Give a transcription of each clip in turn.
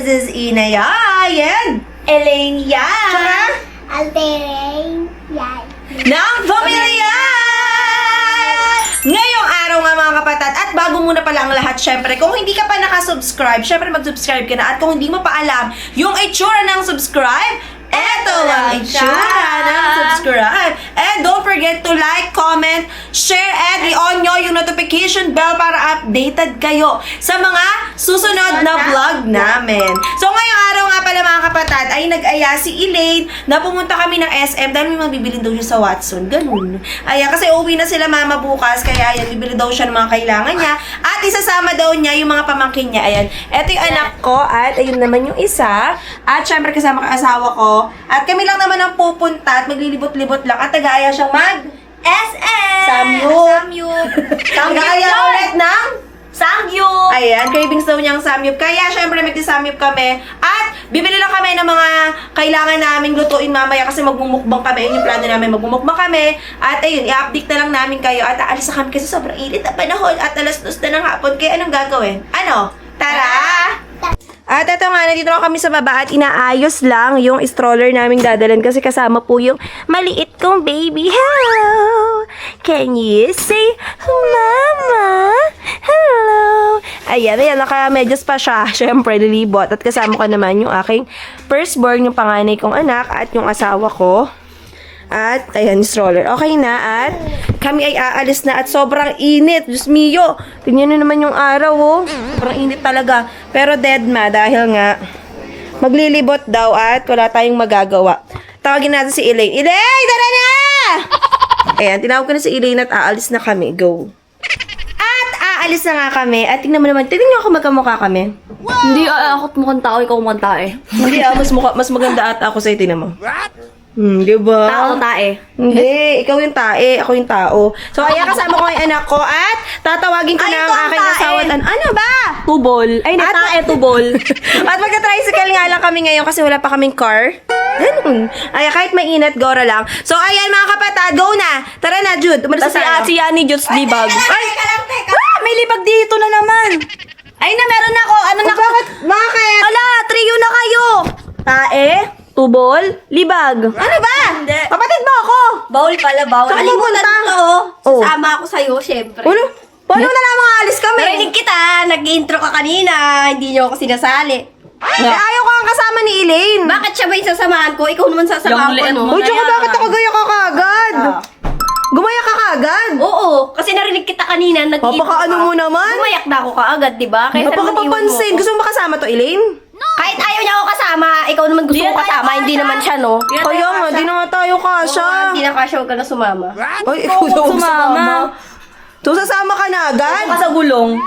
This is Inay and Elaine yan. Tsaka? Altering yan. Ng Pamilya! Ngayong araw nga mga kapatid, at bago muna pala ang lahat, syempre, kung hindi ka pa nakasubscribe, syempre mag-subscribe ka na. At kung hindi mo pa alam yung itsura ng subscribe, eto ang itsura ng subscribe. And don't forget to like, comment, share, and i-on nyo yung notification bell para updated kayo sa mga susunod na vlog namin. So ngayong araw nga pala mga kapatid, ay nag-aya si Elaine na pumunta kami ng SM dahil may mabibilin daw siya sa Watson. Ganun. Aya, kasi uwi na sila mama bukas, kaya ayan, bibili daw siya ng mga kailangan niya. At isasama daw niya yung mga pamangkin niya. Ayan, eto yung anak ko, at ayun naman yung isa. At syempre kasama ka asawa ko. At kami lang naman ang pupunta at maglilibot-libot lang. At nag-aya siyang SM! Samyup. Nag-aya ulit ng Samgyup! ayan, cravings daw niyang samyup. Kaya, syempre, magti-samyup kami. At, bibili lang kami ng mga kailangan naming lutuin mamaya kasi magmumukbang kami. Yun yung plano namin, magmumukbang kami. At, ayun, i-update na lang namin kayo. At, aalis na kami kasi sobrang init na panahon. At, alas 2 na ng hapon. Kaya, anong gagawin? Ano? Tara! At ito nga, nandito na kami sa baba at inaayos lang yung stroller naming dadalan kasi kasama po yung maliit kong baby. Hello! Can you say, Mama? Hello! Ayan, naka-medyas pa siya. Siyempre, lilibot. At kasama ko naman yung aking firstborn, yung panganay kong anak at yung asawa ko. At, ayan, stroller. Okay na, at kami ay aalis na at sobrang init. Diyos mio, tingnan nyo naman yung araw, oh. Sobrang init talaga. Pero dead ma, dahil nga, maglilibot daw at wala tayong magagawa. Tawagin natin si Elaine. Elaine, tara na! Ayan, tinawag ko na si Elaine at aalis na kami. Go. At aalis na nga kami. At tingnan mo naman, tingnan nyo ako magkamukha kami. Hindi, ako mukhang tao, ikaw mukhang tae. Hindi, mas maganda ata ako sa'yo, tingnan mo. Diba? Tao, tae. Hindi, ikaw yung tae, ako yung tao. So, ayan, kasama ko yung anak ko at tatawagin ko Ay, na ikaw ang ang aking tae. asawa. Ano ba? Tubol. Ay, At- tae, tubol. At magka-tricycle nga lang kami ngayon kasi wala pa kaming car. Ganun. Ay, kahit mainit, gora lang. So, ayan mga kapatid, go na. Tara na, Jude. Umalis Tapos na tayo. si Yani Jots libag. Ay, May libag dito na naman. Ay na, meron ako. Ano na? Bakit? Ala, trio na kayo. Tae, tubol, libag. Ano ba? Hindi. Kapatid mo ako. Bawal pala, bawal. Saan Nalimutan pupunta? ko, Oh. sasama ako sa'yo, syempre. Ulo, paano na naman aalis kami? Narinig kita, nag-intro ka kanina, hindi niyo ako sinasali. Eh, ayaw ko ang kasama ni Elaine. Bakit siya ba yung sasamahan ko? Ikaw naman sasamahan Yung ko, liit no? mo. Uy, tsaka Kaya bakit nga. ako gaya ka kagad? Gumaya ka kagad? Oo, kasi narinig kita kanina, nag-intro Napaka-ano mo naman? Gumayak na ako kaagad, di ba? Kaya Napaka-papansin. Gusto mo makasama to, Elaine? Kahit ayaw niya ako kasama, ikaw naman gusto Di mo na tayo kasama, hindi kasha. naman siya, no? Kaya nga, di na nga tayo kasha. Hindi na kasya, huwag ka na sumama. Ay, ikaw daw sumama. So, sasama ka na agad? Ka sa gulong.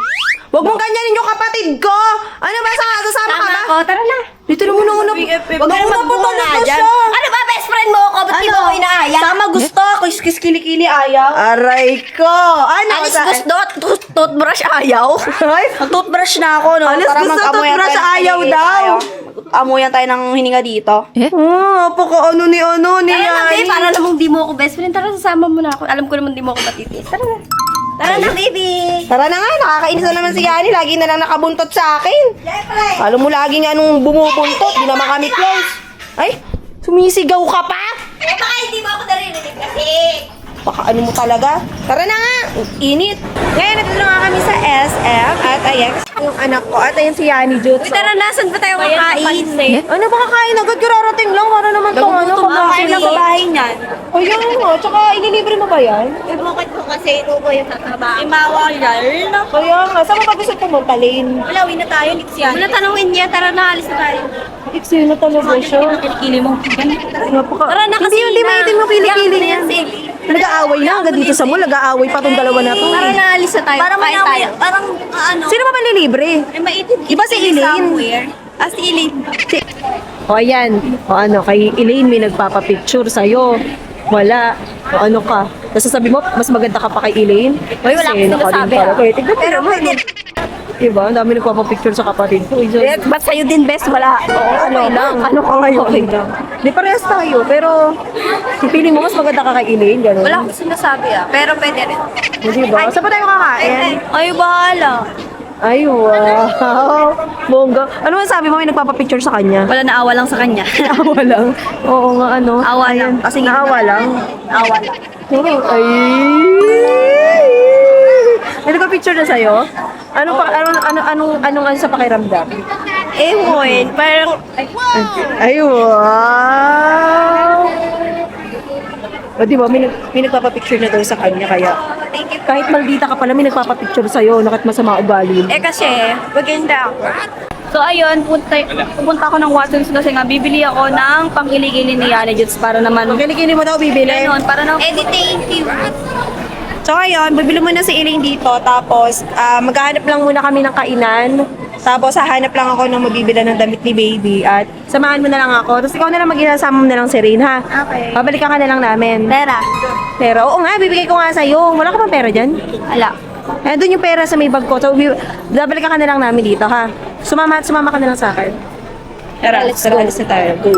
Huwag mong ganyanin yung kapatid ko. Ano ba, sasama ka Tama ba? ako, tara na. Dito na muna una. BFF. Huwag na po talaga siya. Ano ba, best friend mo ako? Ba't di mo ako inaaya? Sama gusto. Kiss kilikili ayaw. Aray ko. Ano? Alis gusto, toothbrush ayaw. Ay, Mag-toothbrush na ako, no? Alis Para gusto, mag-amuyan toothbrush tayo ng ayaw kilikili daw. tayo. Amuyan tayo ng hininga dito. napaka ano ni Tara na, babe, Yani. para namang di mo ako best friend. Tara, sasama mo na ako. Alam ko naman di mo ako matitis. Tara na. Tara na, baby. Tara na nga, nakakainis na naman si Yani. Lagi na lang nakabuntot sa akin. Siyempre. Alam mo lagi nga nung bumubuntot, di naman kami close. Ay, sumisigaw ka pa? Eh, baka hindi mo ako narinig kasi. Baka ano mo talaga? Tara na nga, init. Ngayon, nandito na nga kami sa SM. At ayan, yung anak ko. At ayan si Yani Jutsu. Uy, tara na, saan ba tayo kakain? Ano ba kakain agad? Kararating lang. Para naman to ano. Kumakain lang sa bahay niyan. Ayan nga. Tsaka inilibre mo ba yan? Eh, bakit ko kasi ito ko yung tatrabaho? Imawa yan. Kaya nga. Saan mo pa gusto pumunta, Lane? Wala, uwi na tayo. Liks yan. Wala tanongin niya, tara na, alis na tayo. Iksi na talaga siya. Kilikili mo. Napaka... Tara na kasi Hindi maitim mo kilikili Yan, yan. si Ellie. Nag-aaway na. Hanggang dito sa mall, nag-aaway pa tong dalawa na to. Tara na, alis na tayo. Parang Kain tayo. parang ano. Sino ba manlilibre? Ay, maitim. Iba si Elaine. Somewhere. Ah, si Elaine. O ayan, o ano, kay Elaine may nagpapapicture sa'yo. Wala. O ano ka? Tapos sabi mo, mas maganda ka pa kay Elaine? Uy, wala akong sinasabi, ha? Tignan mo Pero naman. pwede. Diba? Ang dami nagpapapicture sa kapatid ko. Ba't sa'yo din, best? Wala. Oo, ano lang. Ano ka ngayon? Okay lang. Di parehas tayo, pero feeling mo mas maganda ka kay Elaine, gano'n? Wala akong sinasabi, ah. Pero pwede rin. Diba? Saan pa tayo kakain? Ay, bahala. Ay, wow. Bongga. Ano man sabi mo, may nagpapapicture sa kanya? Wala, naawa lang sa kanya. Naawa lang. Oo nga, ano. Awa lang. Kasi naawa lang. Awa lang. Ay. May nagpa-picture na sa'yo? Anong sa pakiramdam? Ewan, parang, Ay, wow! O, di ba, may nagpapapicture na daw sa kanya, kaya kahit maldita ka pala, may nagpapapicture sa'yo, nakit masama ugali. kasi, maganda ako. So ayun, pupunta ako ng Watsons kasi nga bibili ako ng pangkiligili ni Yana Jutes para naman Magkiligili mo daw, bibili. ganon, para na Thank you. So, ayun, bibili muna si Elaine dito, tapos maghahanap lang muna kami ng kainan. Tapos, hahanap lang ako ng mabibila ng damit ni baby. At samahan mo na lang ako. Tapos, ikaw na lang mag-inasama mo na lang si Rain, ha? Okay. Pabalikan ka na lang namin. Pera. Pero, oo nga, bibigay ko nga sa'yo. Wala ka bang pera dyan? Wala. Eh, doon yung pera sa may bag ko. So, babalikan ka na lang namin dito, ha? Sumama ka na lang sa akin. Tara, alis na tayo. Go.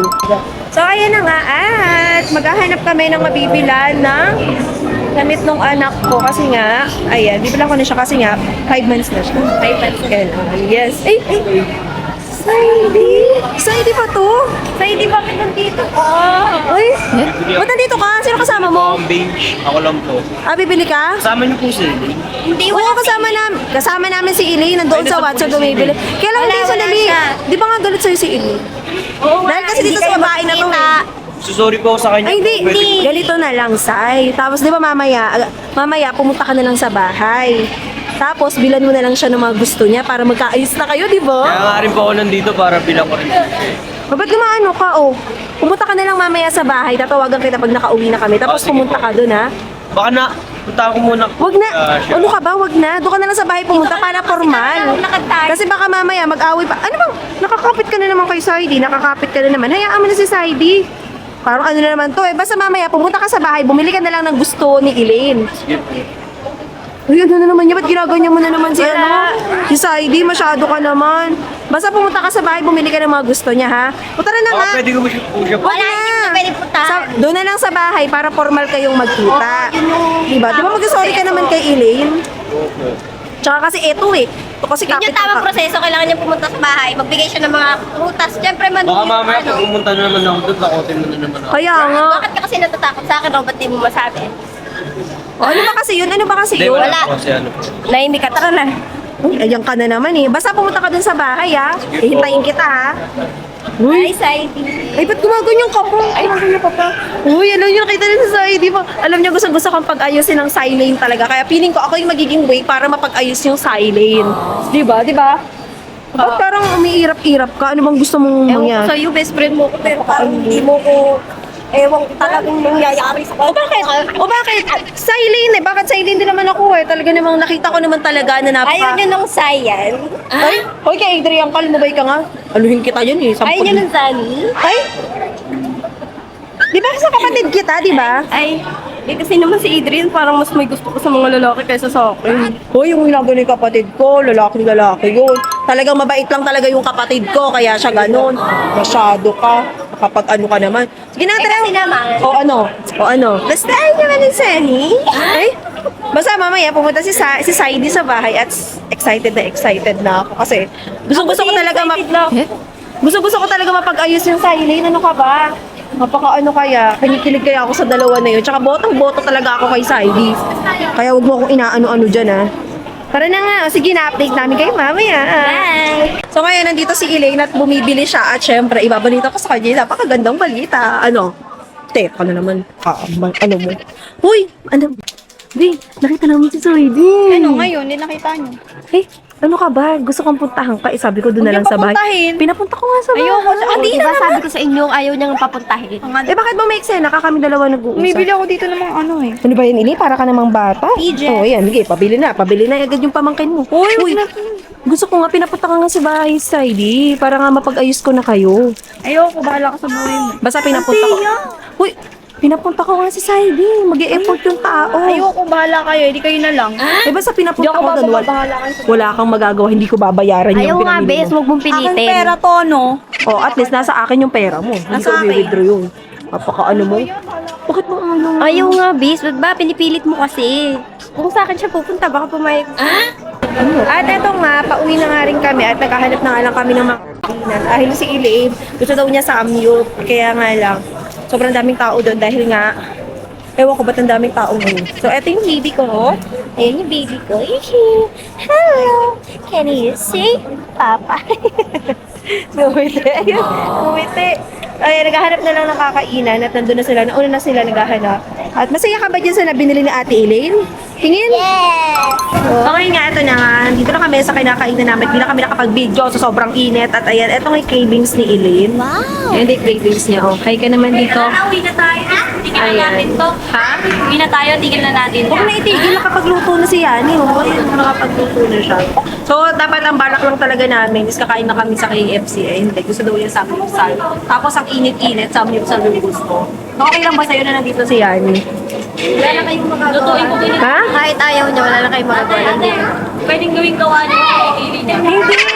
So, ayan na nga. At maghahanap kami ng mabibila ng damit ng anak ko. Kasi nga, ayan, bibilang ko na siya kasi nga, 5 months na siya. 5 months. Yes. Ay! Saidi pa to? Saidi, bakit nandito ka? Ay! Ba't nandito ka? Sino kasama mo? Bench, ako lang po. Ah, bibili ka? Kasama niyo po sila. Hindi, Oo, kasama namin si Elaine, nandoon sa Watson bumibili. Kaya lang Wala, hindi wala sandali. siya. Di ba nga galit sa'yo si Elaine? Oo, Dahil kasi dito sa babae na to eh. Susorry po ako sa kanya. Ay, hindi. Ganito na lang, Sai. Tapos, di ba mamaya pumunta ka na lang sa bahay. Tapos, bilan mo na lang siya ng mga gusto niya para magkaayos na kayo, di ba? Kaya nga rin po ako nandito para bilang ko rin. Ba't gumaano ka, oh? Pumunta ka na lang mamaya sa bahay. Tatawagan kita pag nakauwi na kami. Tapos, sige pumunta po. ka doon, ha? Baka na, punta ko muna. Wag na. Ano ka ba? Wag na. Doon ka na lang sa bahay pumunta para formal. Kasi baka mamaya mag-away pa. Ano bang? Nakakapit ka na naman kay Saidi. Nakakapit ka na naman. Hayaan mo na si Saidi. Parang ano na naman to eh. Basta mamaya pumunta ka sa bahay. Bumili ka na lang ng gusto ni Elaine. Sige po. Uy, ano na naman niya? Ba't ginaganyan mo na naman si Si Saidi, masyado ka naman. Basta pumunta ka sa bahay, bumili ka ng mga gusto niya, ha? O tara na nga. Baka pwede ko po siya po siya po. Wala, hindi ka pwede puntahan. Doon na lang sa bahay para formal kayong magkita. Diba? Di ba mag-sorry ka naman kay Elaine? Tsaka kasi eto eh. Ito kasi Yun yung tamang proseso, kailangan niya pumunta sa bahay, magbigay siya ng mga prutas. Siyempre, Baka mamaya pag pumunta na naman ako doon, takotin mo na naman ako. Kaya nga. Bakit ka kasi natatakot sa akin, Robert, di mo masabi? O, ano ba kasi yun? Ano ba kasi Hindi, yun? wala po kasi ano po. Na hindi ka, tara na. Uy, ayan ka na naman eh. Basta pumunta ka dun sa bahay, ha? Ihintayin kita, ha? Ay, Saidi. Ay, ba't gumaganyan ka po? Ay, gumaganyan ka pa. Uy, alam niyo, nakita niyo sa Saidi pa. Alam niyo, gusto kong pag-ayusin ng silane talaga. Kaya feeling ko ako yung magiging way para mapag-ayos yung silane. Di ba? Di ba? Ba't parang umiirap-irap ka? Ano bang gusto mong Ewan ko mangyari? sa'yo, best friend mo ko, pero parang hindi mo ko, ewan ko talagang nangyayari sa O bakit? O bakit? Silane eh. Bakit silane din naman ako eh? Talaga namang nakita ko naman talaga na napaka... Ayaw niyo ng Sayan. Ay, hoy kay Adrian, kalmabay ka nga. Aluhin kita yun eh. Ayaw niyo ng Sunny. Ay! Di ba sa kapatid kita, di ba? Ay, kasi naman si Adrian parang mas may gusto ko sa mga lalaki kaysa sa akin. Hoy, yung ginagawa ng kapatid ko, lalaking lalaki yun. Talagang mabait lang talaga yung kapatid ko, kaya siya ganun. Masyado ka. Kapag ano ka naman. Sige na, tara. Kasi naman, O ano? basta ayaw niyo ng Sunny. Ay, basta mamaya pumunta si Saidi sa bahay at excited na ako kasi gusto ko talaga gusto ko talaga mapag-ayos yung Silane. Ano ka ba? Mapaka ano kaya, kinikilig kaya ako sa dalawa na yun. Tsaka botong-boto talaga ako kay Saidi. Kaya wag mo akong inaano-ano dyan, ha. Tara na nga. O, sige, na-update namin kayo mamaya. Bye! So ngayon, nandito si Elaine at bumibili siya at syempre, ibabalita ko sa kanya, napakagandang balita. Ano? Teka na naman. Ano mo? Uy! Ano? Di, nakita namin si Saidi. Ano ngayon, hindi nakita niyo. Eh, ano ka ba? Gusto kong puntahan ka. Eh, sabi ko doon na lang Huwag sa niyo bahay. papuntahin. Pinapunta ko nga sa bahay. Ayoko. Hindi ba sabi ko sa inyo, ayaw niyang papuntahin. Eh, bakit mo may eksena ka? Kami dalawa nag-uusap. Bumibili ako dito ng mga ano eh. Ano ba yun, Ili? Para ka namang bata? PJ. Oo, yan. Sige, pabili na. Pabili na agad yung pamangkin mo. Uy, gusto ko nga, pinapunta ka nga sa bahay, Saidi. Para nga mapag-ayos ko na kayo. Ayoko, bahala ka sa buhay mo. Basta pinapunta ko. Uy, pinapunta ko nga si Saidi. Mag-e-effort yung tao. Ayoko, bahala kayo, hindi kayo na lang. Eh, basta Hindi pinapunta ako ko doon. bababa, bahala kayo sa Wala kang magagawa. Hindi ko babayaran Ayaw yung nga, pinamili bes, mo. huwag mong pilitin. Aking pera to, no? Oh, at least nasa akin yung pera mo. Hindi Nasa ko akin. i-withdraw yun. Napaka ano mo? Bakit mo ano? Ayaw nga, bes, ba't ba pinipilit mo kasi? Kung sa akin siya pupunta, baka pumayag. At eto nga, pauwi na nga rin kami at naghahanap na nga lang kami ng mga kainan. Dahil si Elaine, gusto daw niya sa Amyop. Kaya nga lang, sobrang daming tao doon dahil nga, ewan ko ba't ang daming tao ngayon. So, eto yung baby ko. Ayan yung baby ko. Hello! Can you see Papa? Gumiti. Ayun, gumiti. Ay, naghahanap na lang ng kakainan at nandun na sila. Nauna na sila naghahanap. At masaya ka ba dyan sa nabinili ni Ate Elaine? Tingin? Yes! Okay nga, ito na nga. Dito na kami sa kinakainan namin. Hindi na kami nakapag-video sa sobrang init. At ayan, ito nga yung cravings ni Elaine. Wow! Ayan yung cravings niya. Oh. Hi ka naman dito. Uwi na tayo. Tigil na Ayan. natin to. Ha? Uwi na tayo, tigil na natin. Huwag na itigil, nakapagluto na si Yani. Oh. Ayun, nakapagluto na siya. So, dapat ang balak lang talaga namin is kakain na kami sa KFC. Eh, hindi. Gusto daw yung samyupsal. Tapos ang init-init, samyupsal yung gusto. Okay lang ba sa'yo na nandito si Yani? Wala na kayong magagawa. Lutuin ko din. Ha? Kahit ayaw niya, wala na kayong magagawa. Pwedeng gawing gawa niyo yung kilikili niya.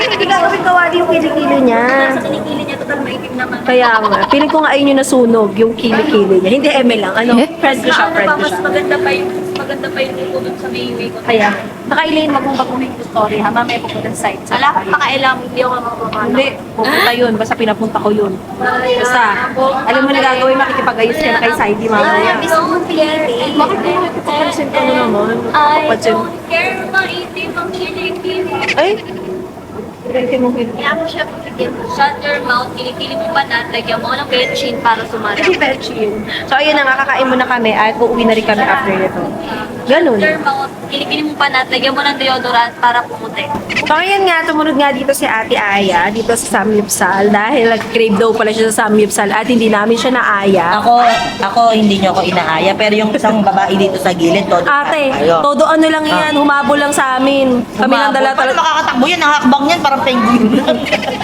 Hindi gagawin kawali yung kilikili niya. Sa kilikili niya, total maitim naman. Kaya nga, feeling ko nga ayun yung nasunog, yung kilikili niya. Hindi ML lang, ano, friend ko siya, friend ko Mas siya. maganda pa yung luto dun sa may ko. Kaya, saka Elaine, wag mong baguhin yung story ha, mamaya pupunta sa site. Wala akong pakailang, hindi ako mamamana. Hindi, pupunta yun, basta pinapunta ko yun. Basta, alam mo na gagawin, makikipag-ayos ka na kay Saidi mamaya. Bakit mo nagpapansin ka mo naman? I Nagpapansin. don't care, maitim ang kilikili. Ay, hindi mo yun. Kaya mo siya pagkikil. Shut your mouth, kilikili mo pa na, lagyan mo ng betchin para sumara. Hindi Betchin. So, ayun na nga, kakain muna kami at uuwi na rin kami after nito. Ganun. Shut your mouth, kilikili mo pa na, lagyan mo ng deodorant para pumuti. So, ngayon nga, tumunod nga dito si Ate Aya, dito sa Samyupsal, dahil nag-crave daw pala siya sa Samyupsal at hindi namin siya naaya. Ako hindi niyo ako inaaya, pero yung isang babae dito sa gilid, todo. Ate, tayo. todo ano lang yan, humabol lang sa amin. Kami lang Paano dala makakatakbo yan? Ang hakbang yan, parang penguin.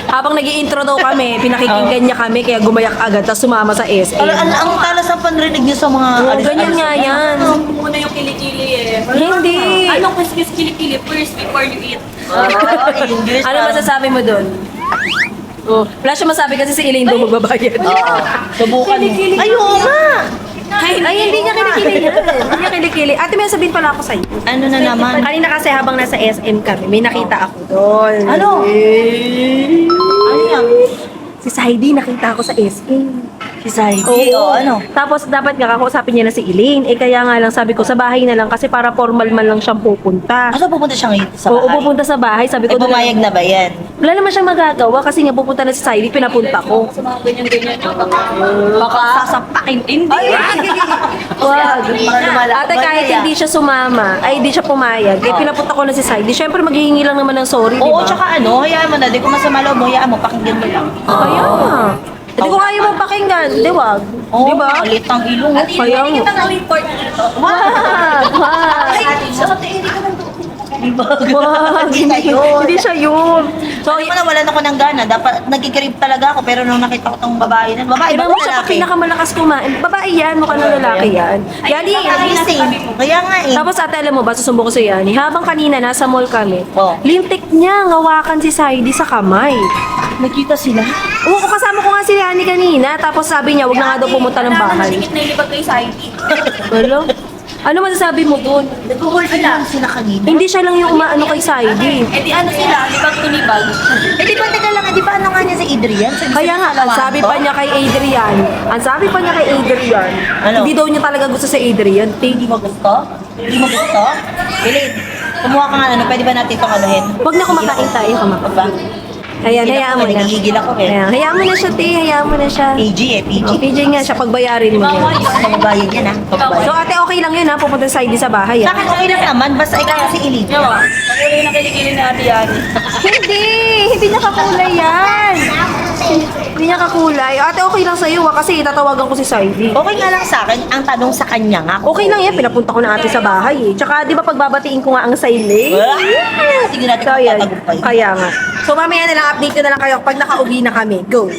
Habang nag intro daw kami, pinakikinggan niya kami, kaya gumayak agad, tapos sumama sa SM. Ang talas ang panrinig niyo sa mga... Oo, ganyan nga yan. Muna yung kilikili eh. Hindi. Anong kuskus kilikili first before you eat? English. Ano masasabi mo doon? Oh, wala siya masabi kasi si Elaine daw magbabayad. Oo. Subukan mo. Ay, oo nga. Ay, hindi niya kilikili yan. Hindi niya kilikili. Ate, may sabihin pala ako sa'yo. Ano na naman? Kanina kasi habang nasa SM kami, may nakita ako doon. Ano? Ano yan? Si Saidi nakita ako sa SM. Si Saidi, o ano? Tapos dapat nga kakausapin niya na si Elaine. Eh kaya nga lang sabi ko sa bahay na lang kasi para formal man lang siyang pupunta. Asa pupunta siya ngayon sa Oo, bahay? pupunta sa bahay. Sabi ko Ay, pumayag na ba yan? wala naman siyang magagawa kasi nga pupunta na si Saidi, pinapunta ko. Sa mga ganyan-ganyan nyo, baka sasapakin. Hindi. Wag. Ate, kahit Kaya. hindi siya sumama, ay hindi siya pumayag, eh pinapunta ko na si Saidi. Siyempre maghihingi lang naman ng sorry, di Oo, ba? tsaka ano, hayaan mo na. Di ko masama loob mo, hayaan mo, pakinggan mo lang. Kaya nga. Hindi ko kaya mo pakinggan, di wag. Oo, Di ba? Malit ang ilong. At hindi Kaya kita na-report dito. Wag! Wag! Hindi siya yun. Hindi siya yun. So, alam mo na, wala na ako ng gana. Dapat, nagkikrib talaga ako. Pero nung nakita ko tong babae na, babae Iba ba mo siya pa pinakamalakas kumain. Babae yan, mukha ng lalaki yan. Yani, Kaya nga eh. tapos ate, alam mo ba, susumbo ko sa Yani, habang kanina nasa mall kami, Oh. lintik niya, ngawakan si Saidi sa kamay. Nagkita sila. Oo, kasama ko nga si Yani kanina, tapos sabi niya, wag na nga daw pumunta ng bahay. Sikit na ilibag kay Saidi. Ano? Ano masasabi mo dun? Nag-hold lang sila kanina. Hindi siya lang yung umaano kay Saidi. Eh di ano sila, libag to libag. Eh di ba, teka lang, di ba ano nga niya si Adrian? Kaya nga, ang sabi pa niya kay Adrian, Ano? hindi daw niya talaga gusto si Adrian. Hindi mo gusto? Hindi mo gusto? Bilid, kumuha ka nga ano, pwede ba natin itong anuhin? Huwag na kumakain tayo, kumakain. Ba? Ayan, hayaan mo na. Nagigigil ako eh. Ayan, hayaan mo na siya, te. Hayaan mo na siya. PG eh, PG. Oh, PJ nga siya, pagbayarin mo yan. Ano bayan yan ha? So ate, okay lang yun ha, pupunta sa Saidi sa bahay Sa ha. akin okay lang naman, basta ikaw si Ilid. Yawa, pag-uli na kilikili na ate yan. Hindi niya kakulay yan. Hindi niya kakulay. Ate, okay lang sa'yo ha, kasi tatawagan ko si Saidi. Okay nga lang sa akin, ang tanong sa kanya nga. Okay lang yan, pinapunta ko na ate sa bahay eh. Tsaka di ba pagbabatiin ko nga ang Saidi? Sige natin So kung yan, tatagumpay. kaya nga. So mamaya na lang, update ko na lang kayo pag nakauwi na kami. Go!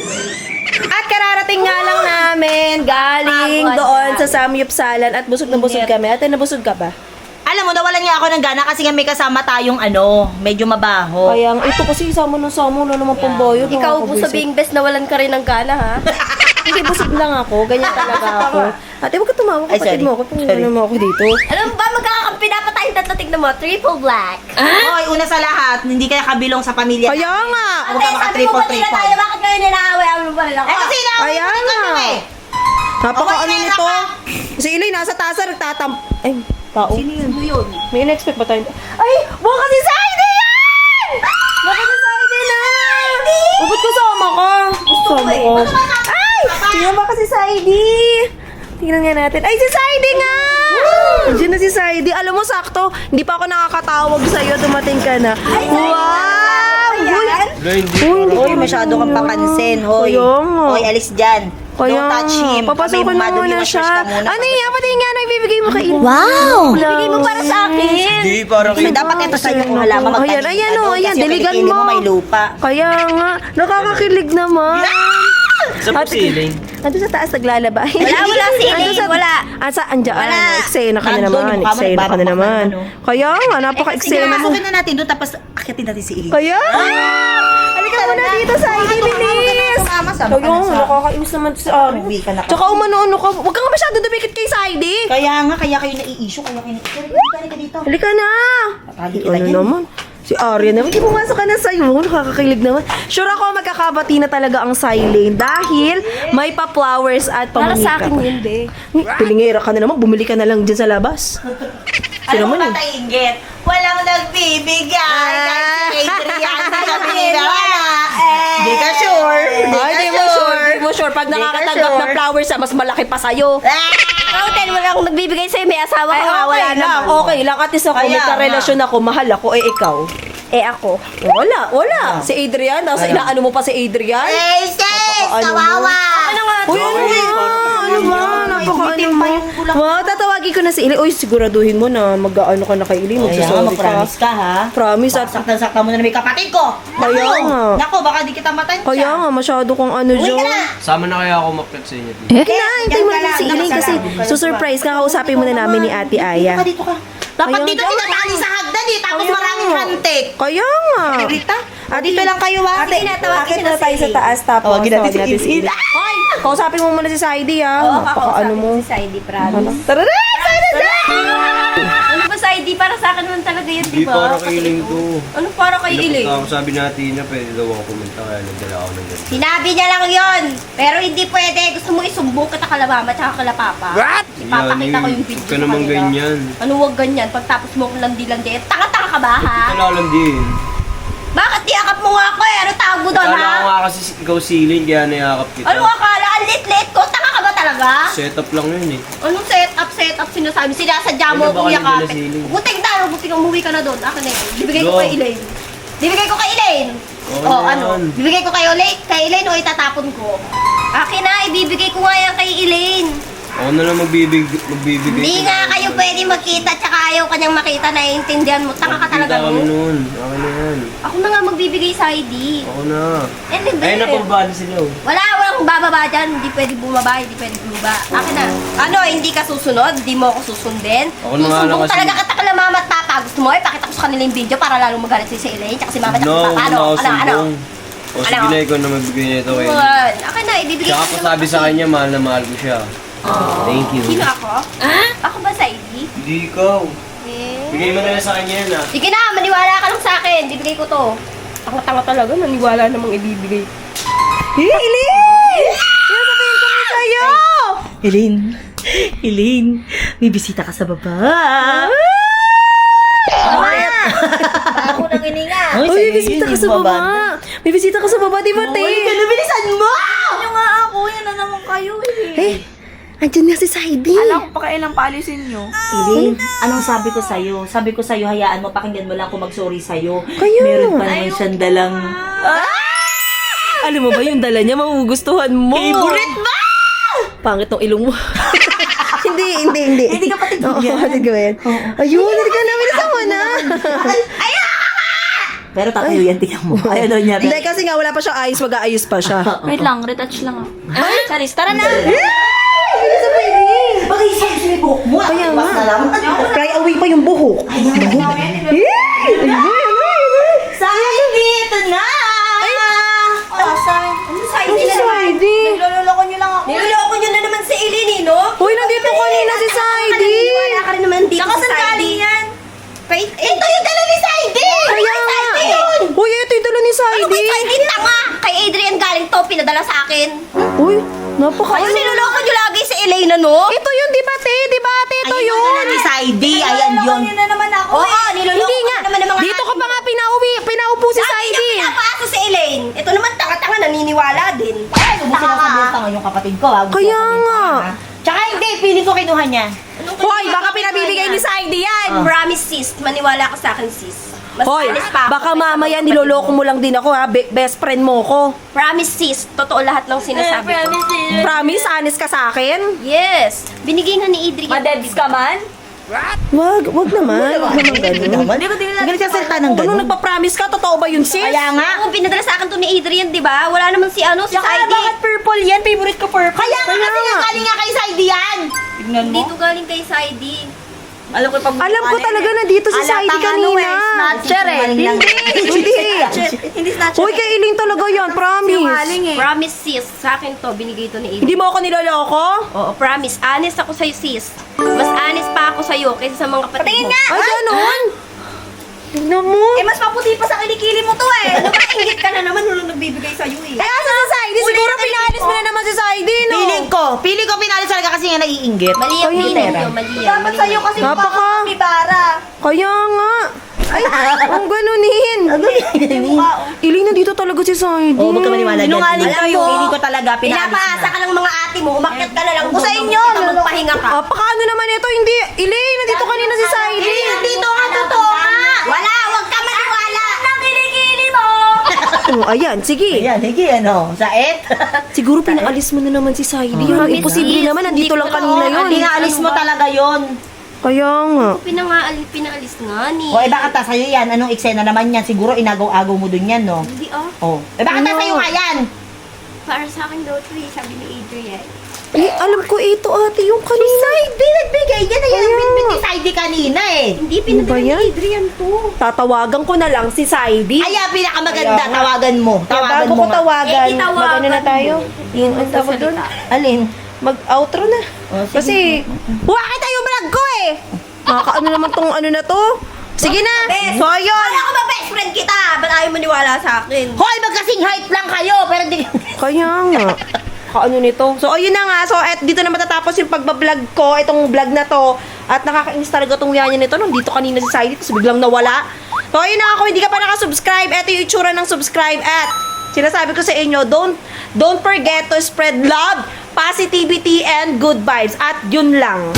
At kararating nga lang namin, galing doon sa Samyupsalan at busog na busog kami. Ate, nabusog ka ba? Alam mo, nawalan nga ako ng gana kasi nga may kasama tayong ano, medyo mabaho. Kaya nga, ito kasi isama ng sama, wala naman pambayad. Ikaw po sabing best na walan ka rin ng gana, ha? Hindi, busog lang ako. Ganyan talaga ako. Ate, huwag ka tumawa. Ay, Kapatid sorry. mo ako. Ano mo ako dito? Alam mo ba, magkakakampi dapat tayong tatlo, tignan mo, triple black. Hoy, una sa lahat, hindi kaya kabilong sa pamilya. Kaya nga. Huwag ka maka-triple. bakit ngayon ninaaway ang lupa ako? Eh, kasi Kaya nga. eh. Napaka ano Okay, nito. pera Si Ilay, nasa tasa, Ay, tao. Sino yun? May in-expect ba tayo? Ay, baka si Saidi yan! Baka si Saidi na! O, ba't kasama ka? Kasama ko. Ay! Tingnan baka si Saidi. Tingnan nga natin. Ay, si Saidi nga! Diyan na si Saidi. Alam mo, sakto. Hindi pa ako nakakatawag sa'yo. Dumating ka na. Wow! Uy! Wala, hindi. Hoy, masyado kang papansin. Hoy, Kaya nga. hoy, alis dyan. Don't touch him. Papasukin mo muna siya. Ano yan? Pati nga na ibibigay mo kay Ilay. Wow! Ibigay mo para sa akin. Hindi, parang So, dapat ito sa'yo kung halaman magtanim. Ayan, Ano, ayan, kasi yung diligan kilikili mo. May lupa. Kaya nga, nakakakilig naman. sa pusiling. Ando sa taas naglalaba. Wala si Elaine, wala. Sa andyan, Wala. eksena ka na Nandun, naman. yung mukha mo, Eksena ka na nagbabakbak naman. na ano. Kaya nga, napaka-eksena mo. Pasukin na natin doon, tapos akitin natin si Ili. Kaya? Halika muna dito sa ID, bilis! Sumama, sama ka Kaya na nga, sa... nakakainis naman si Ari. Uwi ka na kasi. Tsaka umano-ano ka. Huwag ka nga masyado dumikit kay Saidi. Kaya nga, kaya kayo nai-issue, kaya kayo halika dito. Halika na! Papali kita Ano dyan. naman? Si Arya naman, hindi pumasok ka na sa'yo. Nakakakilig naman. Sure ako magkakabati na talaga ang Silane dahil may pa-flowers at Para pamunika. sa akin yun, be. Pilingera ka na naman, bumili ka na lang dyan sa labas. Ano mo naman ba tainggit? Walang nagbibigay. Kahit si Adrian, hindi ka binibigala. Hindi ka sure. Ay, di mo sure. Di mo sure. Pag Di ka nakakatanggap sure. ng flowers, mas malaki pa sa'yo. Ikaw, dahil wala akong nagbibigay sa'yo, may asawa ka nga, wala naman. Okay lang. At least ako, Kaya may karelasyon ako, mahal ako, eh ikaw. Eh ako. Wala. Si Adrian, tapos inaano mo pa si Adrian? Hey, sis! Ano mo? Kawawa! Ano nga? Uy, ano ba? Napaka-ano mo? Wow, tatawagin ko na si Ili. Uy, siguraduhin mo na mag-ano ka na kay Ili. Kaya nga, Magsasorry ka. mag-promise ka, ha? Promise at Saktan-saktan mo na may kapatid ko. Kaya Naku! nga. Naku, baka di kita matansya. kaya nga, masyado kang ano Uwi dyan. ka na! Sama na kaya ako makyat sa inyo. Kaya hintay mo Diyan ka na lang, si Ili diyan ka kasi lang. susurprise ka. Kausapin mo na namin ni Ate Aya. Dito ka. Dapat Ayun, dito diyan tinatali sa hagdan eh. Tapos Kaya maraming nga. hantik. Kaya nga. Rita, dito lang kayo, ha? Ate, akit na tayo sa taas tapos Tawagin natin si tawagin Ili. Hoy, kausapin mo muna si Saidi ha. Ano mo? Si Saidi, promise. Tara na! Ano ba, Saidi? Para sa akin naman talaga yun, Hindi, di ba? parang kailing to. Ano para kay Ili? Ako sabi natin na pwede daw ako pumunta kaya nagdala ako ng ganito. Sinabi niya lang yon, pero hindi pwede. Gusto mo isumbong kita kala mama at kala papa. What? Ipapakita ko yung video Huwag ka naman kanila. ganyan. Ano wag ganyan? Pagtapos mo akong landi-landi, tanga-tanga ka ba, ha? Wala lang din. Bakit niyakap mo nga ako eh? Ano tawag mo doon, Akala ko ha? nga kasi ikaw silin kaya nayakap kita. Ano akala? Ang lit-lit ko? Tanga ka ba talaga? Setup lang yun eh. Anong setup sinasabi? Sinasadya mo Ano ba akong kayo yakapin. nilasiling? Buting talo, buting umuwi ka na doon. Akin na yun. Bibigay ko Go. kay Elaine. Bibigay ko kay Elaine. Oo Oh, na ano? yan. Bibigay ko kay Elaine o itatapon ko? Akin na, ibibigay ko nga yan kay Elaine. Ako na lang magbibigay. Hindi nga kayo pwede magkita tsaka ayaw kanyang makita, naiintindihan mo. Tanga ka talaga kami mo. noon. Ako na yan. Ako na nga magbibigay sa ID. Ako na. Eh, hindi. Ayun na pababa na sila oh. Walang bababa dyan. Hindi pwede bumaba, hindi pwede bumaba. Akin na. Ano, hindi ka susunod? Hindi mo ako susundin? Ako na nga lang Susumbong kasi- talaga kita kala mama at papa. Gusto mo, ipakita ko sa kanila yung video para lalong magalit si Elaine tsaka si mama at No, papa. Ano? ako Ano? Ano? sumbong. O sige Ano? na, ikaw na magbigay nito kayo. Ayan. Akin na, ibibigay Tsaka ko ko naman sabi kasi. sa kanya, mahal na mahal ko siya. Thank you. Sino ako? Ako ba sa ID? Hindi ikaw. Eh. Bigay mo na lang sa kanya yan ah. Sige na, maniwala ka lang sa akin. Bibigay ko to. Tanga-tanga talaga, maniwala namang ibibigay. Eileen! Sasabihin ko na sa'yo! Elaine, may bisita ka sa baba. Ako nang ininga. Uy, may bisita ka sa baba. May bisita ka sa baba, di ba, te? Bilisan mo! Ano nga ako? Yan na naman kayo eh. Eh, andyan nga si Saidi. Alam ko pa kailang paalisin nyo. Elaine, anong sabi ko sa'yo? Sabi ko sa'yo, hayaan mo, pakinggan mo lang kung mag-sorry sa'yo. Kaya. Meron pa naman siyang dalang... Alam mo ba yung dala niya, magugustuhan mo. Favorite ba? Pangit ng ilong mo. hindi. Hindi ka patid mo Oo, yan. patid ko yan. Ayun, hindi ka namin nasama na. Pero tatayo yan, tingnan mo. Ayaw daw niya. Hindi, kasi nga wala pa siya ayos, mag-aayos pa siya. Wait lang, retouch lang ako. Charis, tara na! Bagay sa'yo sa buhok mo. Kaya nga. Basta lang. Cry away pa yung buhok. Sayang dito na! Ano sa Ano si Saidi? Nagloloko nyo lang ako Saidi. Wala ka rin naman dito Saka sa saan Saidi. galing yan? Ito yung dala ni Saidi! Kaya nga. Uy, ito yung dala ni Ano Saidi. kay Saidi? Tanga! Kay Adrian galing to, pinadala sa akin. Uy, napaka... Ayun, niloloko nyo lagi si Elena, no? Ito yun, di ba, te? Di ba, ate? Ito Ayun yung yun. dala ni Saidi. Ayan yun. na naman ako. Oo, niloloko Hindi nga. naman ng mga Dito ko pa nga pinaupo si Lagi Saidi. niya pinapaasa si Elaine. Ito naman tanga-tanga, naniniwala din. Ay, huwag mo sinasabihan pa yung kapatid ko. Huwag mo Kaya sinasabihan nga. pa, ha? Tsaka hindi, feeling ko kinuha niya. Hoy, baka pinabibigay ni Saidi yan. Promise, sis. Maniwala ka sa akin, sis. Mas Hoy, honest pa ako baka kaysa mamaya mga niloloko kapatid mo lang din ako ha. Best friend mo ko. Promise, sis. Totoo lahat ng sinasabi ko. Promise, honest ka sa akin? Yes. Binigay nga ni Adrian. Madebs ka man? Wag naman. Wag naman ganun. Hindi ko nagsasalita ng Kung ganun. nagpa-promise ka, totoo ba yun, sis? Kaya nga. Oo, pinadala sa akin to ni Adrian, di ba? Wala naman si si Tsaka Saidi. bakit purple yan? Favorite ko purple. Kaya nga kasi nga. nga galing nga kay Saidi yan. Tignan mo. Dito galing kay Saidi. Alam ko pag Alam ko talaga na dito si Saidi kanina. Snatcher eh. Hindi. Hindi snatcher. Uy, kay Iling talaga yan, promise. Promise, sis. Sa akin to, binigay to ni Adrian. Hindi mo ako niloloko? Oo, promise. Honest ako sa'yo, sis. Mas honest pa ako sa'yo kaysa sa mga kapatid mo. Ay, ganun? Tignan mo. mas maputi pa sa kilikili mo to eh. Ano ba, ingit ka na naman nung nagbibigay sa'yo eh. Eh, asa si Saidi? Siguro pinalis mo na naman si Saidi, no? Feeling ko pinalis talaga kasi nga naiinggit. Mali yung Ayun. feeling nyo, mali yan. Dapat sa'yo kasi Napaka. Kaya nga. Ay, ang ganunin. Iling na dito talaga si Saidi. Oo, huwag ka maniwala dyan. Sinungaling Alam kayo. mo, feeling ko talaga pinalis Pinapaasa ka na. ng mga ate mo, umakyat ka na lang Kung sa inyo, magpahinga ka. Paano naman ito? Hindi. Iling, nandito kanina si Saidi. Dito nga, totoo nga. Wala, huwag ka maniwala. Ang kilikili mo. Oh, ayan, sige. Ayan, higi ano. Sait. Siguro pinaalis mo na naman si Saidi. Promise, Imposible sis. naman, nandito lang Hindi ko kanina totoo. yun. Hindi nga alis mo talaga yon. Kaya nga. Pinaalis nga ni. O, bakit ta sa'yo yan? Anong eksena naman yan? Siguro inagaw-agaw mo dun yan, no? Hindi ah. Oh. Bakit ta sa'yo nga yan? Para sa akin daw ito eh, sabi ni Adrian. Eh, alam ko ito ate, yung kanina. Saidi, nagbigay yan. Ayan, Kaya bit-bit ni nga. Saidi kanina eh. Hindi, Ano ba pinadala yan? ni Adrian to. Tatawagan ko na lang si Saidi. Ay, pinakamaganda. Kaya nga. Tawagan mo. Kaya Tawagan bago mo ko nga. tawagan, Eh, itawagan mag-ano na tayo? Yung ang tawag doon? Alin? Mag-outro na. Oh, sige. Kasi, bakit tayo vlog ko eh? Nakakaano naman tong ano na to? Sige na. So, yun. Wala ko ba best friend kita? Ba't ayaw maniwala sa akin? Hoy, magkasing height lang kayo. Pero di... Kaya nga. Kaano nito? So, ayun na nga. So, dito na matatapos yung pagbablog ko. Itong vlog na to. At nakakainis talaga itong yanyan nito. Nandito kanina si Saidi. Tapos biglang nawala. So, ayun na. Kung hindi ka pa nakasubscribe, ito yung itsura ng subscribe. At sinasabi ko sa inyo, don't forget to spread love, positivity, and good vibes. At yun lang.